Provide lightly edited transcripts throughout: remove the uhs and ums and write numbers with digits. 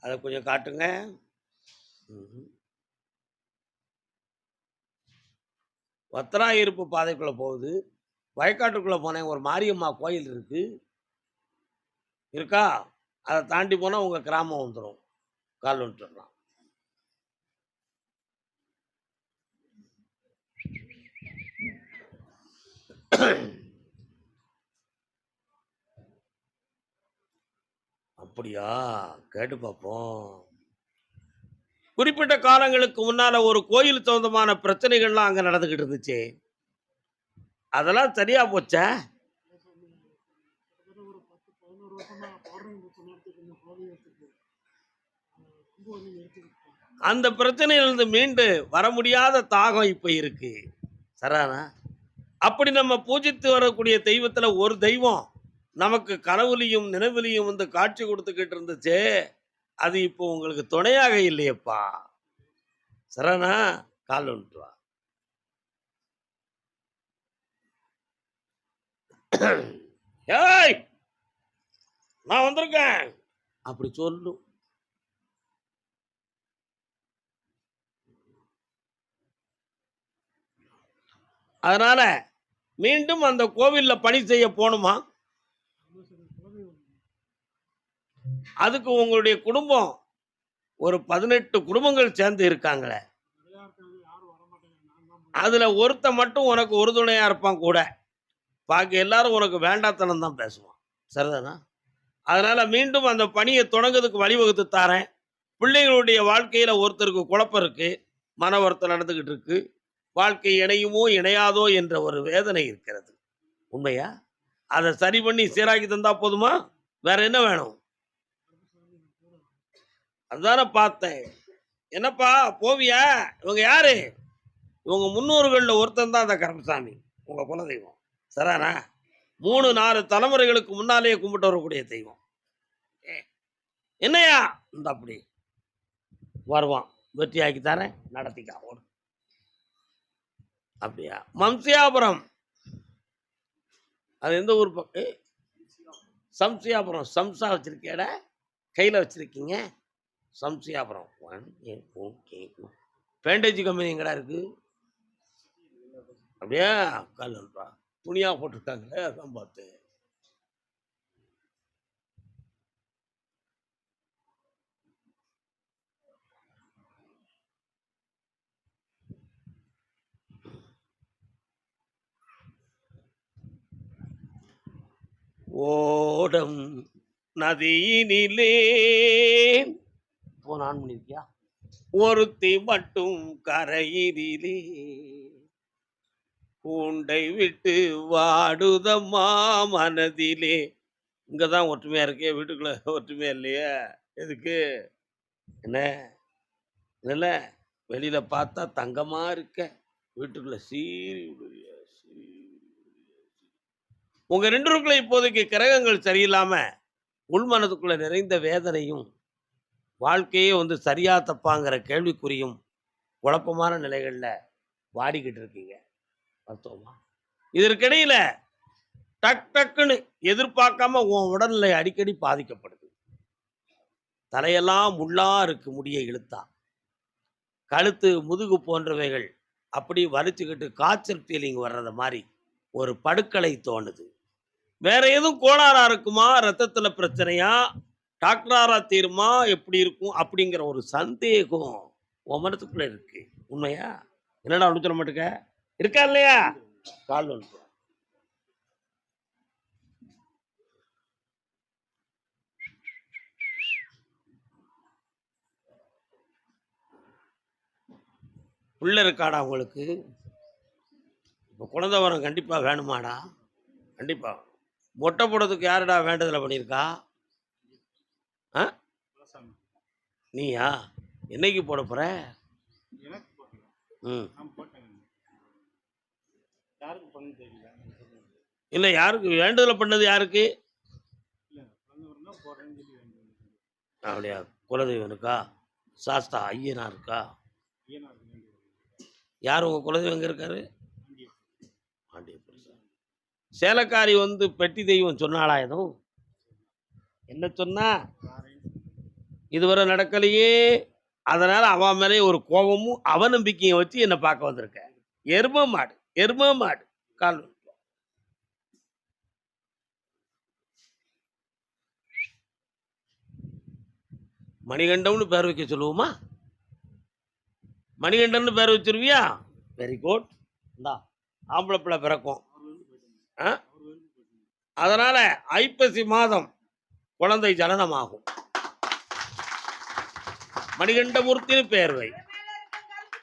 அதை கொஞ்சம் காட்டுங்க. வத்திராயிருப்பு பாதைக்குள்ள போகுது. வயக்காட்டுக்குள்ள போனேன். ஒரு மாரியம்மா கோயில் இருக்கு. இருக்கா? அதை தாண்டி போனா உங்க கிராமம் வந்துடும். கால் வந்துடலாம். அப்படியா? கேட்டு பார்ப்போம். குறிப்பிட்ட காலங்களுக்கு முன்னால ஒரு கோயில் சொந்தமான பிரச்சனைகள்லாம் அங்க நடந்துகிட்டு இருந்துச்சு. அதெல்லாம் சரியா போச்சா? அந்த பிரச்சனையிலிருந்து மீண்டு வர முடியாத தாகம் இப்ப இருக்கு. சரானா? அப்படி நம்ம பூஜித்து வரக்கூடிய தெய்வத்துல ஒரு தெய்வம் நமக்கு கனவுலையும் நினைவிலையும் வந்து காட்சி கொடுத்துக்கிட்டு இருந்துச்சு. அது இப்போ உங்களுக்கு துணையாக இல்லையப்பா. சரணா, கால் வந்துட்டு வா. ஏய், நான் வந்திருக்கேன் அப்படி சொல்லும். அதனால மீண்டும் அந்த கோவில்ல பணி செய்ய போணுமா? அதுக்கு உங்களுடைய குடும்பம் ஒரு 18 குடும்பங்கள் சேர்ந்து இருக்காங்களே, அதுல ஒருத்த மட்டும் உனக்கு உறுதுணையா இருப்பான் கூட. பாக்கி எல்லாரும் உனக்கு வேண்டாத்தனம் தான் பேசுவான். சரிதானா? அதனால மீண்டும் அந்த பணியை தொடங்குறதுக்கு வழிவகுத்து தாரேன். பிள்ளைகளுடைய வாழ்க்கையில ஒருத்தருக்கு குழப்பம் இருக்கு. மன வருத்தம் நடந்துகிட்டு இருக்கு. வாழ்க்கை இணையுமோ இணையாதோ என்ற ஒரு வேதனை இருக்கிறது. உண்மையா? அதை சரி பண்ணி சீராக்கி தந்தா போதுமா? வேற என்ன வேணும்? அதுதானே பார்த்தேன். என்னப்பா போவியா? இவங்க யாரு? இவங்க முன்னோர்கள்ல ஒருத்தன் தான் அந்த கருப்பசாமி. உங்க குலதெய்வம். சரிதானா? 3, 4 தலைமுறைகளுக்கு முன்னாலேயே கும்பிட்டு வரக்கூடிய தெய்வம். என்னையா? இந்த அப்படி வருவான். வெற்றியாக்கி தரேன், நடத்திக்கா. அப்படியா? மம்சியாபுரம். அது எந்த ஊர் பக்கம்? சம்சியாபுரம். சம்சா வச்சிருக்கேடா, கையில் வச்சிருக்கீங்க. சம்சியாபுரம். பேண்டேஜ் கம்பெனி எங்கடா இருக்கு? அப்படியே கால் துணியா போட்டிருக்காங்களே, அதான் பார்த்தேன். ஓடம் நதியினிலே போன் ஆன் பண்ணிருக்கியா? ஒருத்தி மட்டும் கரையினிலே பூண்டை விட்டு வாடுதம்மா மனதிலே. இங்கதான் ஒற்றுமையா இருக்கே, வீட்டுக்குள்ள ஒற்றுமையா இல்லையே. எதுக்கு? என்ன இல்ல, வெளியில பார்த்தா தங்கமா இருக்க, வீட்டுக்குள்ள சீரி விடுறிய. உங்க 2 இப்போதைக்கு கிரகங்கள் சரியில்லாம உள்மனதுக்குள்ள நிறைந்த வேதனையும், வாழ்க்கையே வந்து சரியா தப்பாங்கிற கேள்விக்குறியும் குழப்பமான நிலைகள்ல வாடிக்கிட்டு இருக்கீங்க. அர்த்தமா? இதற்கிடையில டக் டக்குன்னு எதிர்பார்க்காம உன் உடல்நிலை அடிக்கடி பாதிக்கப்படுது. தலையெல்லாம் முள்ளா இருக்கு, முடியை இழுத்தா. கழுத்து, முதுகு போன்றவைகள் அப்படி வலிச்சுக்கிட்டு காய்ச்சல் ஃபீலிங் வர்றது மாதிரி ஒரு படுக்கலை தோணுது. வேற எதுவும் கோளாறா இருக்குமா? ரத்தத்துல பிரச்சனையா? டாக்டராரா தீருமா? எப்படி இருக்கும் அப்படிங்கிற ஒரு சந்தேகம் உன் மனசுக்குள்ள இருக்கு. உண்மையா? என்னடா அப்படி சொல்ல மாட்டேங்க? இருக்கா இல்லையா? கால் வந்து உள்ள இருக்காடா உங்களுக்கு? இப்போ குழந்தை வரம் கண்டிப்பா வேணுமாடா? கண்டிப்பா. மொட்டை போடுறதுக்கு யாருடா வேண்டுதலை பண்ணியிருக்கா? நீயா? என்னைக்கு போட போற? இல்ல, யாருக்கு வேண்டுதலை பண்ணது? யாருக்கு? அப்படியா? குலதெய்வம் இருக்கா? சாஸ்தா ஐயனா இருக்கா? யார் உங்க குலதெய்வம் எங்க இருக்காரு? சேலக்காரி வந்து பெட்டி தெய்வம் சொன்னாளா? எதுவும் என்ன சொன்னா? இதுவரை நடக்கலையே. அதனால அவன் மேலேயே ஒரு கோபமும், அவநம்பிக்கையும் வச்சு என்ன பார்க்க வந்திருக்க. எரும மாடு, எரும மாடு. கால் மணிகண்டம்னு பேர் வைக்க சொல்லுவோமா? மணிகண்டன் பேர் வச்சிருவியா? Very good. இந்தா ஆம்பளை பிள்ளை பிறக்கும். அதனால ஐப்பசி மாதம் குழந்தை ஜனனமாகும். மணிகண்டமூர்த்தின்னு பெயர் வை.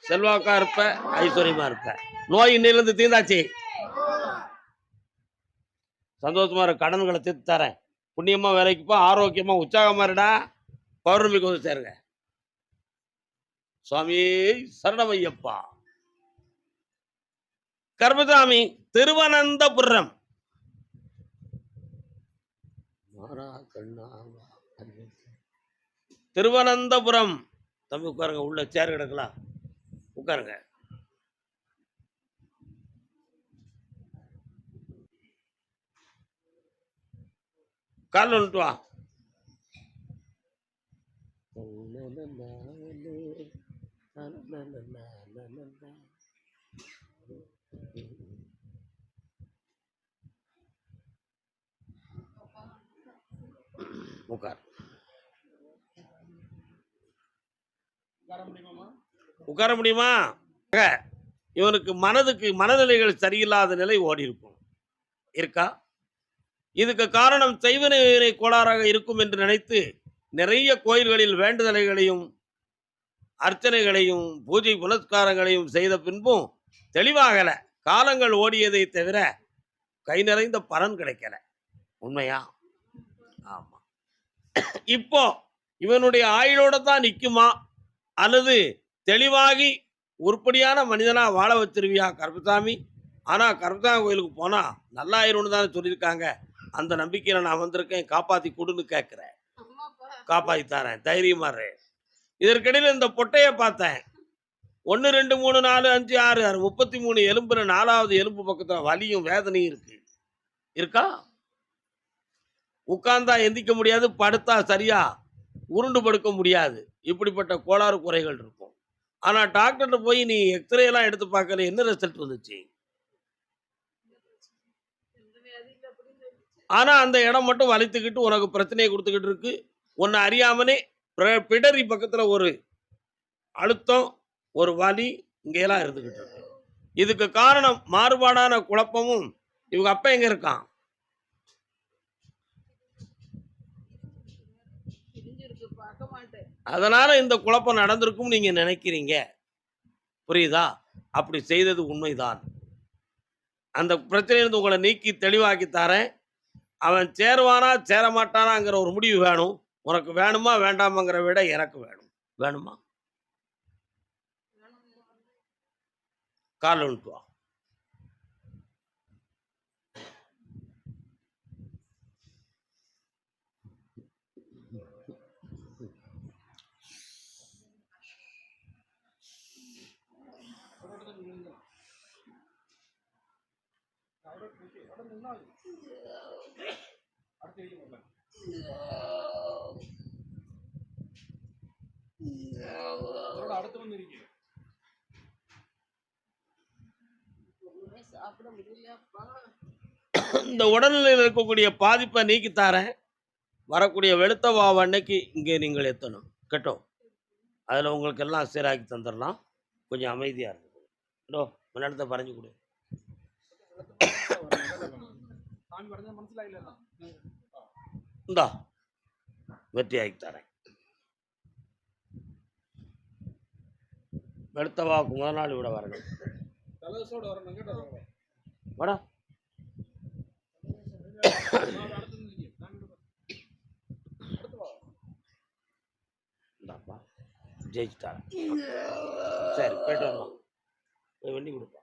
செல்வாக்கா இருப்ப, ஐஸ்வர்யமா இருப்ப. நோய் இன்னிலிருந்து தீர்ந்தாச்சு. சந்தோஷமா இரு. கடன்களை தீர்த்து தரேன். புண்ணியமா வேலைக்கு போ, ஆரோக்கியமா உற்சாகமா இருடா. பௌர்ணமிக்கு வந்து சேருங்க. சுவாமி சரணமையப்பா. கர்மசாமி திருவனந்தபுரம். திருவனந்தபுரம். தம்பி உட்காருங்க. உள்ள சேர் கிடக்கலாம், உட்காருங்க. கால் வந்துட்டு வா. உட்கார். உட்கார முடியுமா? இவனுக்கு மனநிலைகள் சரியில்லாத நிலை ஓடி இருக்கும். இருக்கா? இதுக்கு காரணம் செய்வினை கோளாறாக இருக்கும் என்று நினைத்து நிறைய கோயில்களில் வேண்டுதலைகளையும் அர்ச்சனைகளையும் பூஜை புனஸ்காரங்களையும் செய்த பின்பும் தெளிவாகல. காலங்கள் ஓடியதை தவிர கை நிறைந்த பலன் கிடைக்கல. உண்மையா? ஆமா. இப்போ இவனுடைய ஆயுளோட தான் நிக்குமா, அல்லது தெளிவாகி உருப்படியான மனிதனா வாழ வச்சிருவியா கருப்பசாமி? ஆனா கருப்பசாமி கோயிலுக்கு போனா நல்லாயிரும்னு தானே சொல்லியிருக்காங்க. அந்த நம்பிக்கையில நான் வந்திருக்கேன். காப்பாத்தி கொடுன்னு கேட்கிறேன். காப்பாத்தி தரேன். தைரியமா இரு. இதற்கிடையில் இந்த பொட்டைய பார்த்தேன். 1 2 3 4 5 6 6 33 எலும்புல 4வது எலும்பு பக்கத்துல வலியும் வேதனையும் இருக்கு. இருக்கா? உட்கார்ந்தா எந்திக்க முடியாது, படுத்தா சரியா உருண்டு படுக்க முடியாது. இப்படிப்பட்ட கோளாறு குறைகள் இருக்கும். ஆனா டாக்டர்கிட்ட போய் நீ எக்ஸ்ரே எல்லாம் எடுத்து பார்க்கல, என்ன ரிசல்ட் வந்துச்சு? ஆனா அந்த இடம் மட்டும் வலித்துக்கிட்டு உனக்கு பிரச்சனையை கொடுத்துக்கிட்டு இருக்கு. உன்னை அறியாமலே பிடரி பக்கத்துல ஒரு அழுத்தம், ஒரு வலி இங்கெல்லாம் இருந்துகிட்டு இருக்கு. இதுக்கு காரணம் மாறுபாடான குழப்பமும். இவங்க அப்பா எங்க இருக்கான்? அதனால இந்த குழப்பம் நடந்திருக்கும் நீங்க நினைக்கிறீங்க. புரியுதா? அப்படி செய்தது உண்மைதான். அந்த பிரச்சனையிலிருந்து உங்களை நீக்கி தெளிவாக்கி தரேன். அவன் சேருவானா சேர மாட்டானாங்கிற ஒரு முடிவு வேணும். உனக்கு வேணுமா வேண்டாமாங்கிற விட எனக்கு வேணும். வேணுமா? கால் வந்துட்டு வா. இந்த உடல்நிலையில் இருக்கக்கூடிய பாதிப்பை நீக்கித்தாரேன். வரக்கூடிய வெளுத்த வாவ அன்னைக்கு இங்கே நீங்கள் எத்தணும் கெட்டோம். அதில் உங்களுக்கு எல்லாம் சீராக்கி தந்துடலாம். கொஞ்சம் அமைதியாக இருக்கும். இதோ முன்னாடி பறஞ்சு கொடு. இந்தா வெற்றி ஆக்கி தரேன். வெளுத்த வாவுக்கு முதல் நாள் விட வரணும். வாடா. ஜெயிச்சுட்டாரன். சரி போயிட்டு வரலாம். போய் வண்டி கொடுப்பா.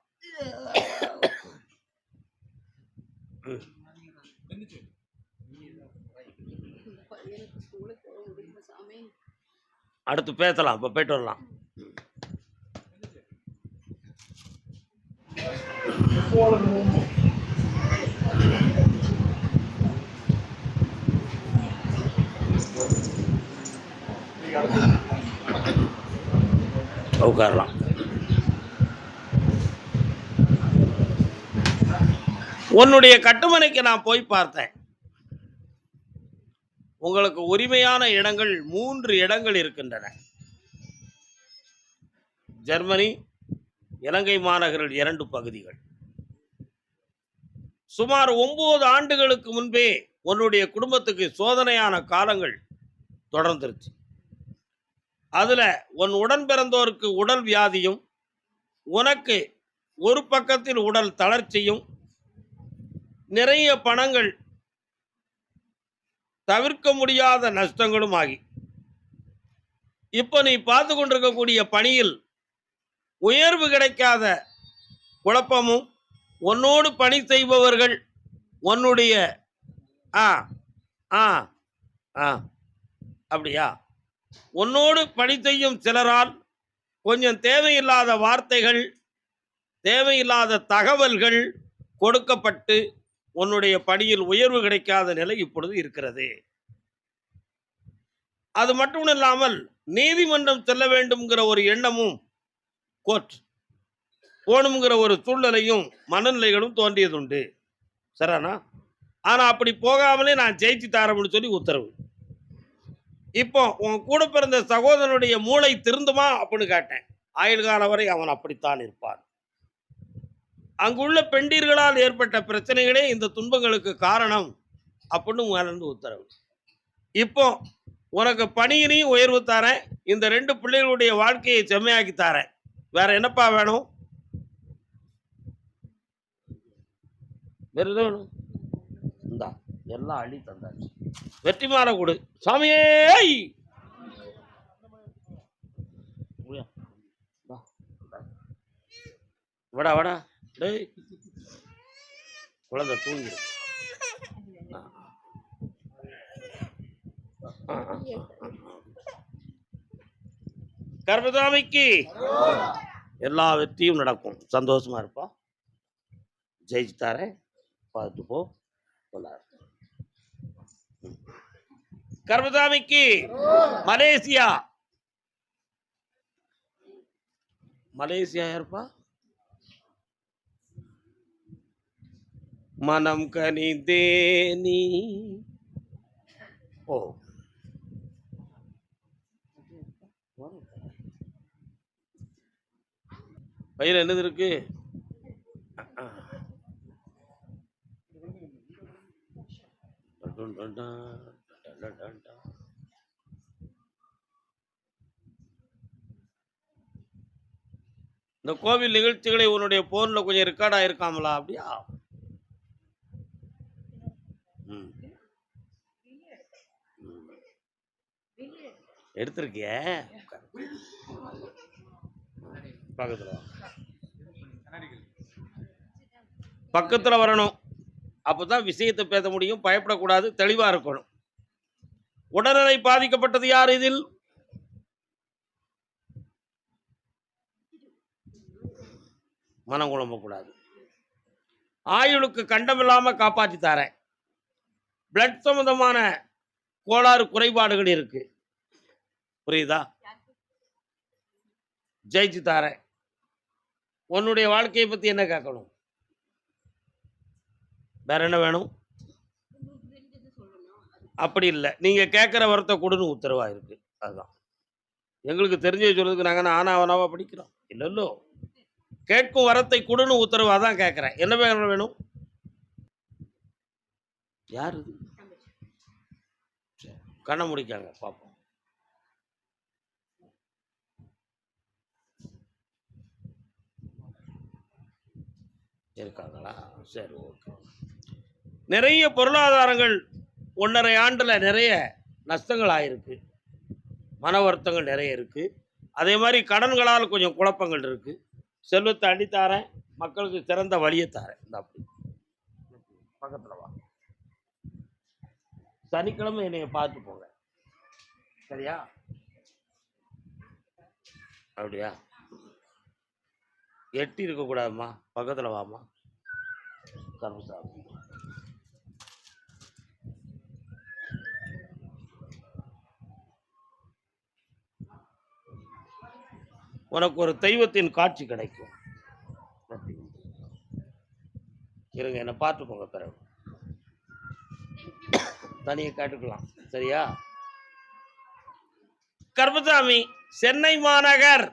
அடுத்து பேசலாம். இப்போ போயிட்டு வரலாம். உட்காரலாம். உன்னுடைய கட்டுமனைக்கு நான் போய் பார்த்தேன். உங்களுக்கு உரிமையான இடங்கள் 3 இடங்கள் இருக்கின்றன. ஜெர்மனி, இலங்கை மாநகரில் 2 பகுதிகள். சுமார் 9 ஆண்டுகளுக்கு முன்பே உன்னுடைய குடும்பத்துக்கு சோதனையான காலங்கள் தொடர்ந்துருச்சு. அதுல உன் உடன் பிறந்தோருக்கு உடல் வியாதியும், உனக்கு ஒரு பக்கத்தில் உடல் தளர்ச்சியும், நிறைய பணங்கள் தவிர்க்க முடியாத நஷ்டங்களும் ஆகி, இப்ப நீ பார்த்து கொண்டிருக்கக்கூடிய பணியில் உயர்வு கிடைக்காத குழப்பமும், உன்னோடு பணி செய்பவர்கள் உன்னுடைய ஆ ஆ ஆ அப்படியா, உன்னோடு பணி செய்யும் சிலரால் கொஞ்சம் தேவையில்லாத வார்த்தைகள், தேவையில்லாத தகவல்கள் கொடுக்கப்பட்டு உன்னுடைய பணியில் உயர்வு கிடைக்காத நிலை இப்பொழுது இருக்கிறது. அது மட்டும் இல்லாமல் நீதிமன்றம் செல்ல வேண்டும்ங்கிற ஒரு எண்ணமும், கோர்ட் போகணுங்கிற ஒரு சூழ்நிலையும் மனநிலைகளும் தோன்றியதுண்டு. சரிண்ணா? ஆனா அப்படி போகாமலே நான் ஜெயிச்சு தரேன்னு சொல்லி உத்தரவு. இப்போ உன் கூட பிறந்த சகோதரனுடைய மூளை திருந்துமா அப்படின்னு கேட்டேன். ஆயுள் காலம் வரை அவன் அப்படித்தான் இருப்பான். அங்குள்ள பெண்டீர்களால் ஏற்பட்ட பிரச்சனைகளே இந்த துன்பங்களுக்கு காரணம் அப்படின்னு மேலிருந்து உத்தரவு. இப்போ உனக்கு பணியினையும் உயர்வு தரேன், இந்த 2 பிள்ளைகளுடைய வாழ்க்கையை செம்மையாக்கி தரேன். வேற என்னப்பா வேணும்? வேற என்ன வேணும்? இந்தா எல்லாம் அள்ளி தந்தாச்சு. வெற்றிமாலை கொடு சாமியே. வடா வடா டேய், குழந்தை தூங்கிடும். கர்மசாமிக்கு எல்லா வெற்றியும் நடக்கும். சந்தோஷமா இருப்பா. ஜெயிச்சு தரேன், பார்த்து போ. கர்மசாமிக்கு மலேசியா. மலேசியா யாருப்பா? மனம் கனிதேனி. ஓ, பையில என்னது இருக்கு? இந்த கோவில் நிகழ்ச்சிகளை உன்னுடைய போன்ல கொஞ்சம் ரெக்கார்ட் ஆயிருக்காமலா? அப்படியா? எடுத்திருக்கிய பக்கத்துல பக்கத்துல வரணும். அப்பதான் விஷயத்தை பேச முடியும். பயப்படக்கூடாது, தெளிவா இருக்கணும். உடல்நிலை பாதிக்கப்பட்டது யார் இதில்? மனம் குழம்பக்கூடாது. ஆயுளுக்கு கண்டமில்லாம காப்பாற்றி தரேன். பிளட் சம்பந்தமான கோளாறு குறைபாடுகள் இருக்கு, புரியுதா? ஜெயிச்சு தரேன். உன்னுடைய வாழ்க்கையை பத்தி என்ன கேட்கணும்? வேற என்ன வேணும்? அப்படி இல்லை, நீங்க கேட்கிற வரத்தை கொடுன்னு உத்தரவா இருக்கு. அதுதான் எங்களுக்கு தெரிஞ்ச சொல்றதுக்கு நாங்க ஆனாவனாவா படிக்கிறோம் இல்லல்லோ. கேட்கும் வரத்தை கொடுன்னு உத்தரவா தான் கேட்கிறேன். என்ன வேணும்? யாரு? கண்ண முடிக்காங்க பாப்போம். இருக்காங்களா? சரி, ஓகே. நிறைய பொருளாதாரங்கள் 1.5 ஆண்டுல நிறைய நஷ்டங்கள் ஆயிருக்கு. மன வருத்தங்கள் நிறைய இருக்கு. அதே மாதிரி கடன்களால் கொஞ்சம் குழப்பங்கள் இருக்கு. செல்வத்தை அடித்தாரேன், மக்களுக்கு சிறந்த வழியை தாரேன். இந்த அப்படி பக்கத்துல வா. சனிக்கிழமை என்னைய பார்த்து போங்க, சரியா? அப்படியா? எட்டி இருக்க கூடாதுமா, பக்கத்துல வாமா. கர்மசாமி உனக்கு ஒரு தெய்வத்தின் காட்சி கிடைக்கும். இருங்க, என்ன பார்த்துக்கோங்க, பிறகு தனியை காட்டுக்கலாம். சரியா? கருப்பசாமி, சென்னை மாநகர்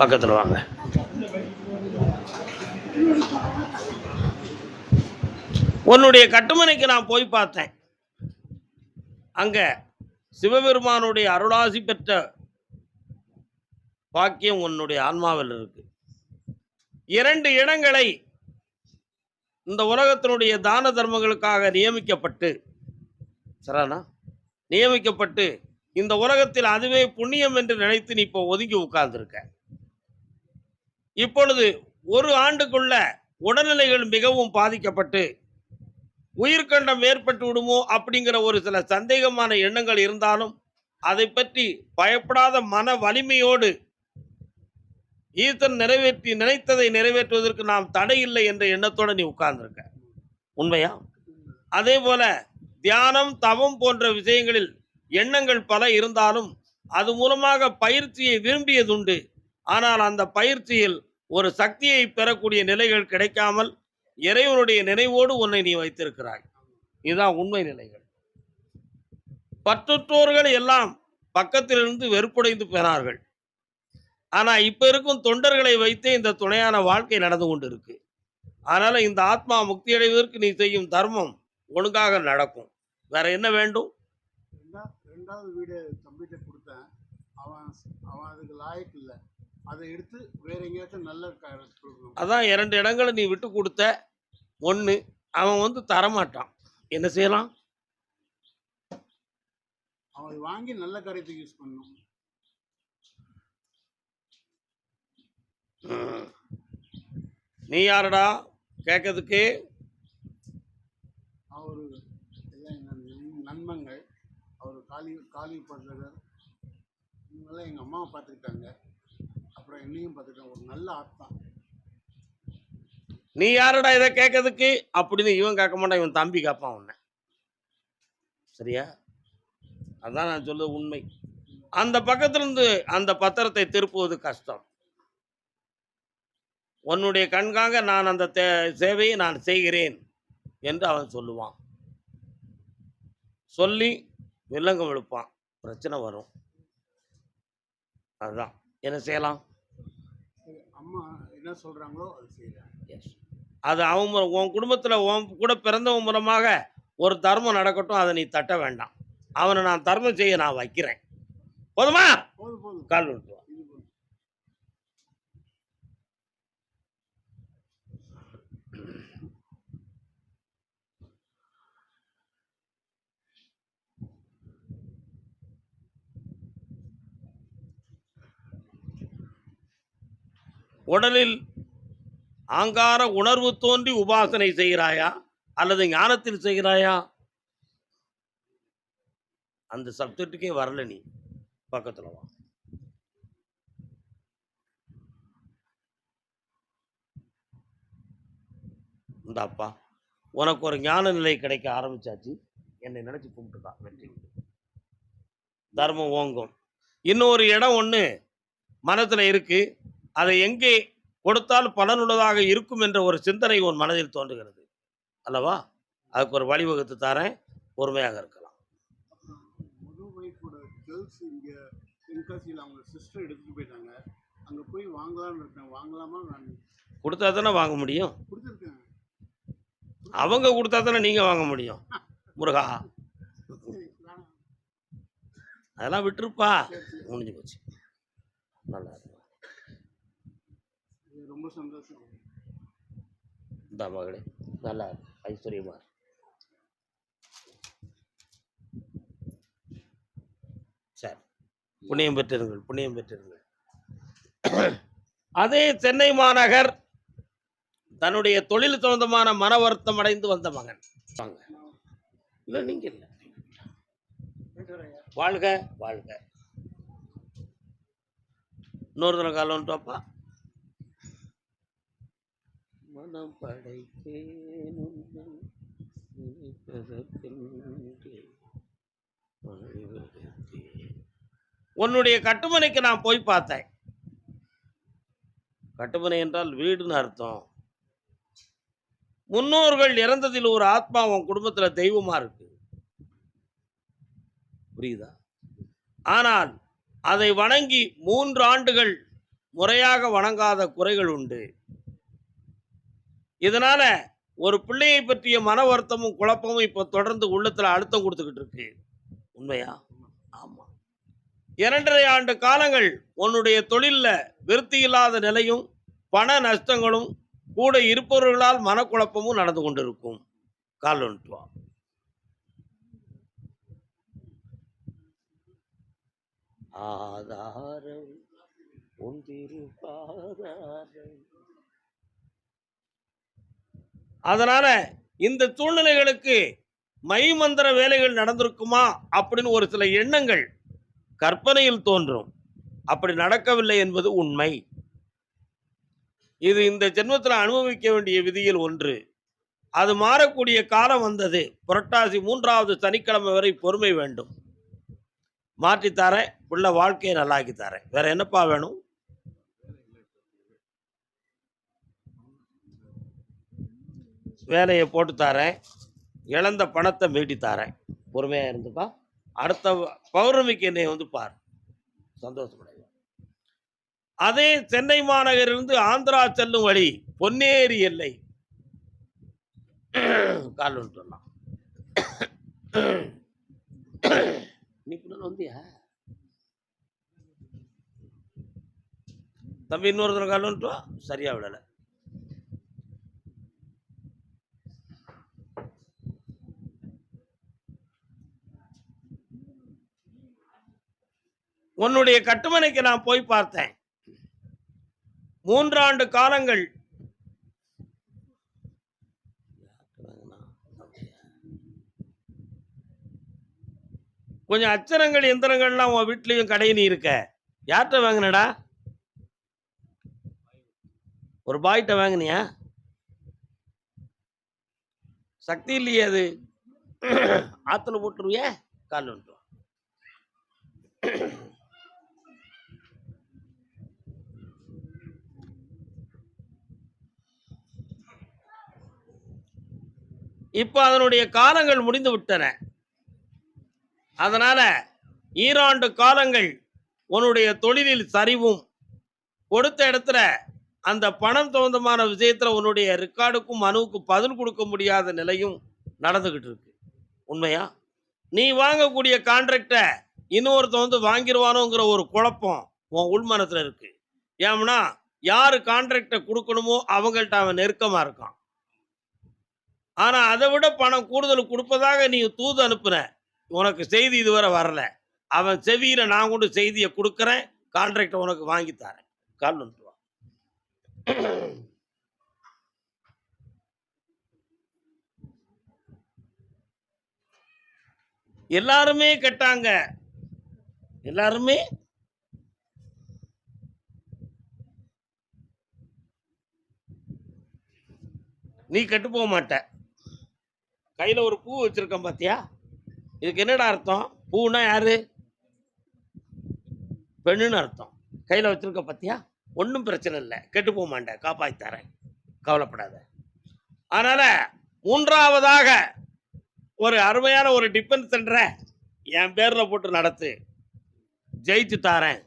பக்கத்தில் வாங்க. உன்னுடைய கட்டுமனைக்கு நான் போய் பார்த்தேன். அங்க சிவபெருமானுடைய அருளாசி பெற்ற பாக்கியம் உன்னுடைய ஆன்மாவில் இருக்கு. 2 இடங்களை இந்த உலகத்தினுடைய தான தர்மங்களுக்காக நியமிக்கப்பட்டு இந்த உலகத்தில் அதுவே புண்ணியம் என்று நினைத்து நீ இப்போ ஒதுங்கி உட்கார்ந்துருக்க. இப்பொழுது 1 ஆண்டுக்குள்ள உடல்நிலைகள் மிகவும் பாதிக்கப்பட்டு உயிர்கண்டம் ஏற்பட்டு விடுமோ அப்படிங்கிற ஒரு சில சந்தேகமான எண்ணங்கள் இருந்தாலும் அதை பற்றி பயப்படாத மன வலிமையோடு ஈசன் நினைத்ததை நிறைவேற்றுவதற்கு நாம் தடை இல்லை என்ற எண்ணத்தோடு நீ உட்கார்ந்துருக்க. உண்மையா? அதே போல தியானம், தவம் போன்ற விஷயங்களில் எண்ணங்கள் பல இருந்தாலும் அது மூலமாக பயிற்சியை விரும்பியதுண்டு. ஆனால் அந்த பயிற்சியில் ஒரு சக்தியை பெறக்கூடிய நிலைகள் கிடைக்காமல் இறைவனுடைய நினைவோடு உன்னை நீ வைத்திருக்கிறாய். இதுதான் உண்மை நிலைகள். பற்றுற்றோர்கள் எல்லாம் பக்கத்திலிருந்து வெறுப்புடைந்து போனார்கள். ஆனா இப்ப இருக்கும் தொண்டர்களை வைத்தே இந்த துணையான வாழ்க்கை நடந்து கொண்டு இருக்கு. அதனால இந்த ஆத்மா முக்தி அடைவதற்கு நீ செய்யும் தர்மம் ஒழுங்காக நடக்கும். வேற என்ன வேண்டும்? 2வது வீடு தம்பிகிட்ட கொடுத்தேன். அவன் அதுக்கு லாயக்கு இல்லை. அதை எடுத்து வேற எங்கேயாச்சும் நல்ல கொடுக்கணும். அதான் 2 இடங்களை நீ விட்டு கொடுத்த. 1 அவன் தரமாட்டான். என்ன செய்யலாம்? அவன் வாங்கி நல்ல காரியத்துக்கு யூஸ் பண்ணணும். நீ யாரடா கேட்கறதுக்கு? அவரு நண்பங்கள், அவர் காளி பண்றவர், இவங்கெல்லாம் எங்கள் அம்மாவை பார்த்துக்கிட்டாங்க. அப்புறம் என்னையும் பார்த்துக்கிட்டாங்க. ஒரு நல்ல ஆத்மா. நீ யாரடா இதை கேட்கறதுக்கு அப்படின்னு இவன் கேட்க மாட்டான், இவன் தம்பி கேட்பான் உன்னை. சரியா? அதான் நான் சொல்ல உண்மை. அந்த பக்கத்திலிருந்து அந்த பத்திரத்தை திருப்புவது கஷ்டம். உன்னுடைய கண்காக நான் அந்த சேவையை நான் செய்கிறேன் என்று அவன் சொல்லுவான். சொல்லி வில்லங்கம் எடுப்பான், பிரச்சனை வரும். அதுதான் என்ன செய்யலாம்? அம்மா என்ன சொல்றாங்களோ அது செய்யலாம். அது அவன் உன் குடும்பத்தில் உன் கூட பிறந்தவன் மூலமாக ஒரு தர்மம் நடக்கட்டும், அதை நீ தட்ட வேண்டாம். அவனை நான் தர்மம் செய்ய நான் வைக்கிறேன். போதுமா? கால் விட்டுருவான். உடலில் ஆங்கார உணர்வு தோன்றி உபாசனை செய்கிறாயா அல்லது ஞானத்தில் செய்கிறாயா? அந்த சப்ஜெக்டுக்கே வரல. நீ பக்கத்துல வா. இந்த அப்பா உனக்கு ஒரு ஞான நிலை கிடைக்க ஆரம்பிச்சாச்சு. என்னை நினைச்சு கும்பிட்டுதான் வெற்றி. தர்மம் ஓங்கும். இன்னொரு இடம் ஒன்று மனத்தில் இருக்கு. அதை எங்கே கொடுத்தால் பலனுள்ளதாக இருக்கும் என்ற ஒரு சிந்தனை உன் மனதில் தோன்றுகிறது அல்லவா? அதுக்கு ஒரு வழிவகுத்து தரேன், பொறுமையாக இருக்கலாம். கொடுத்தா தானே வாங்க முடியும். அவங்க கொடுத்தா தானே நீங்க வாங்க முடியும். முருகா, அதெல்லாம் விட்டுருப்பா, முடிஞ்சு போச்சு. நல்லா இருக்கு. ரொம்ப சந்தோஷம். இந்த மகளே நல்லா ஐஸ்வர்யமா. சரி, புண்ணியம் பெற்றிருங்கள், புண்ணியம் பெற்றிருங்கள். அதே சென்னை மாநகர் தன்னுடைய தொழில் சம்பந்தமான மன வருத்தம் அடைந்து வந்த மகன். வாங்க. இல்லை, நீங்க இல்லை. வாழ்க வாழ்க. இன்னொரு தினம் காலம் வந்துட்டோப்பா. மனம் படைத்தேன் உன்னுடைய கட்டுமனைக்கு நான் போய் பார்த்தேன். கட்டுமனை என்றால் வீடுன்னு அர்த்தம். முன்னோர்கள் இறந்ததில் ஒரு ஆத்மா உன் குடும்பத்துல தெய்வமா இருக்கு. புரியுதா? ஆனால் அதை வணங்கி 3 ஆண்டுகள் முறையாக வணங்காத குறைகள் உண்டு. இதனால ஒரு பிள்ளையை பற்றிய மன வருத்தமும், குழப்பமும் இப்ப தொடர்ந்து உள்ளத்துல அழுத்தம் குடுத்துக்கிட்டு இருக்கு. உண்மையா? ஆமா. 2 1/2 ஆண்டு காலங்கள் உன்னுடைய தொழில்ல விருத்தி இல்லாத நிலையும், பண நஷ்டங்களும், கூட இருப்பவர்களால் மனக்குழப்பமும் நடந்து கொண்டிருக்கும். கால் வந்துட்டு வா. ஆதாரம் உன் திருப்பாதாரம். அதனால இந்த சூழ்நிலைகளுக்கு மைமந்திர வேலைகள் நடந்திருக்குமா அப்படின்னு ஒரு சில எண்ணங்கள் கற்பனையில் தோன்றும். அப்படி நடக்கவில்லை என்பது உண்மை. இது இந்த ஜென்மத்தில் அனுபவிக்க வேண்டிய விதியில் ஒன்று. அது மாறக்கூடிய காலம் வந்தது. புரட்டாசி 3வது சனிக்கிழமை வரை பொறுமை வேண்டும். மாற்றித் தரேன். உள்ள வாழ்க்கையை நல்லாக்கி தரேன். வேற என்னப்பா வேணும்? வேலையை போட்டு தரேன். இழந்த பணத்தை மீட்டி தரேன். பொறுமையா இருந்துப்பா. அடுத்த பௌர்ணமிக்கு என்னை வந்து பார். சந்தோஷப்படைவேன். அதே சென்னை மாநகரிலிருந்து ஆந்திரா செல்லும் வழி பொன்னேரி எல்லை கால் வந்துட்டோம். நீ வந்தியா தம்பி? இன்னொரு தடவை கால் வந்துட்டோம். சரியா விடல. உன்னுடைய கட்டுமனைக்கு நான் போய் பார்த்தேன். 3 ஆண்டு காலங்கள் கொஞ்சம் அச்சரங்கள் எந்திரங்கள்லாம் உன் வீட்லயும் கடையில இருக்க. யார்கிட்ட வாங்கினடா? ஒரு பாய்கிட்ட வாங்கினியா? சக்தி இல்லையே அது. ஆத்துல போட்டுருவிய. கால் வந்துட்டு இப்ப அதனுடைய காலங்கள் முடிந்து விட்டன. அதனால ஈராண்டு காலங்கள் உன்னுடைய தொழிலில் சரிவும், கொடுத்த இடத்துல அந்த பணம் சம்பந்தமான விஷயத்துல உன்னுடைய ரெக்கார்டுக்கும் மனுவுக்கும் பதில் கொடுக்க முடியாத நிலையும் நடந்துகிட்டு இருக்கு. உண்மையா? நீ வாங்கக்கூடிய கான்ட்ராக்ட இன்னொருத்தன் வந்து வாங்கிடுவானோங்கிற ஒரு குழப்பம் உன் உள்மனத்துல இருக்கு. ஏன்னா யாரு கான்ட்ராக்ட கொடுக்கணுமோ அவங்கள்ட்ட அவன் நெருக்கமா இருக்கான். ஆனா அதை விட பணம் கூடுதல் கொடுப்பதாக நீ தூது அனுப்புன. உனக்கு செய்தி இதுவரை வரல. அவன் செவியில நான் கொண்டு செய்தியை கொடுக்கிறேன். கான்ட்ராக்ட உனக்கு வாங்கி தரேன். கால் வந்துட்டு வா. எல்லாருமே கேட்டாங்க. எல்லாருமே நீ கெட்டு போக மாட்ட. கையில ஒரு பூ வச்சிருக்கேன் பாத்தியா? இதுக்கு என்னடா அர்த்தம்? பூனா யாரு? பெண்ணுன்னு அர்த்தம். கையில வச்சிருக்க பாத்தியா? ஒன்றும் பிரச்சனை இல்லை. கெட்டு போக மாட்டேன். காப்பாற்றி தரேன். கவலைப்படாத. அதனால 3வதாக ஒரு அருமையான ஒரு டிஃபென்ஸ் சென்டரை என் பேர்ல போட்டு நடத்து. ஜெயிச்சு தாரேன்.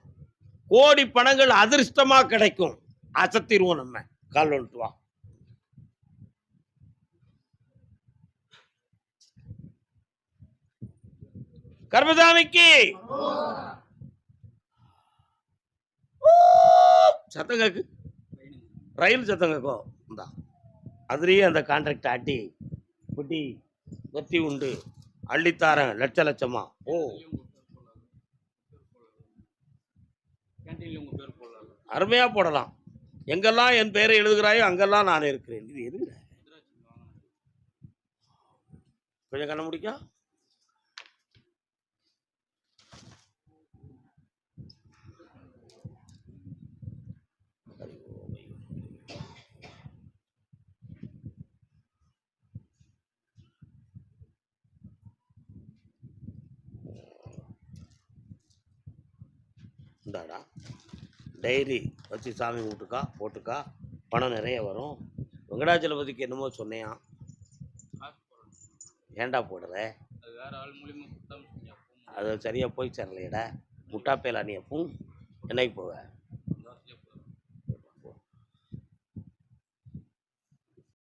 கோடி பணங்கள் அதிர்ஷ்டமா கிடைக்கும். அசத்திடுவோம் நம்ம. கால் வந்துட்டு வா. கர்மசாமிக்கு சத்தம் கேக்கு. ரயில் சத்தம் கேட்கும். இந்தா அதுலேயே அந்த கான்ட்ராக்ட் ஆட்டி குட்டி வெற்றி உண்டு. அள்ளித்தாரன் லட்ச லட்சமா. ஓ, அருமையா போடலாம். எங்கெல்லாம் என் பெயரை எழுதுகிறாயோ அங்கெல்லாம் நான் இருக்கிறேன். இது எதுங்க? கொஞ்சம் கண்ண முடிக்கும். இந்தாடா டைரி வச்சு சாமி கும்பிட்டுக்கா போட்டுக்கா, பணம் நிறைய வரும். வெங்கடாச்சலபதிக்கு என்னமோ சொன்னேன், ஏன்டா போடுற? அது வேற ஆள் மூலியமா கொடுத்தான்னு சொன்னீங்க. அது சரியாக போய் சேரலையடா. முட்டா பேலா நீ எப்பவும் என்னைக்கு போவ?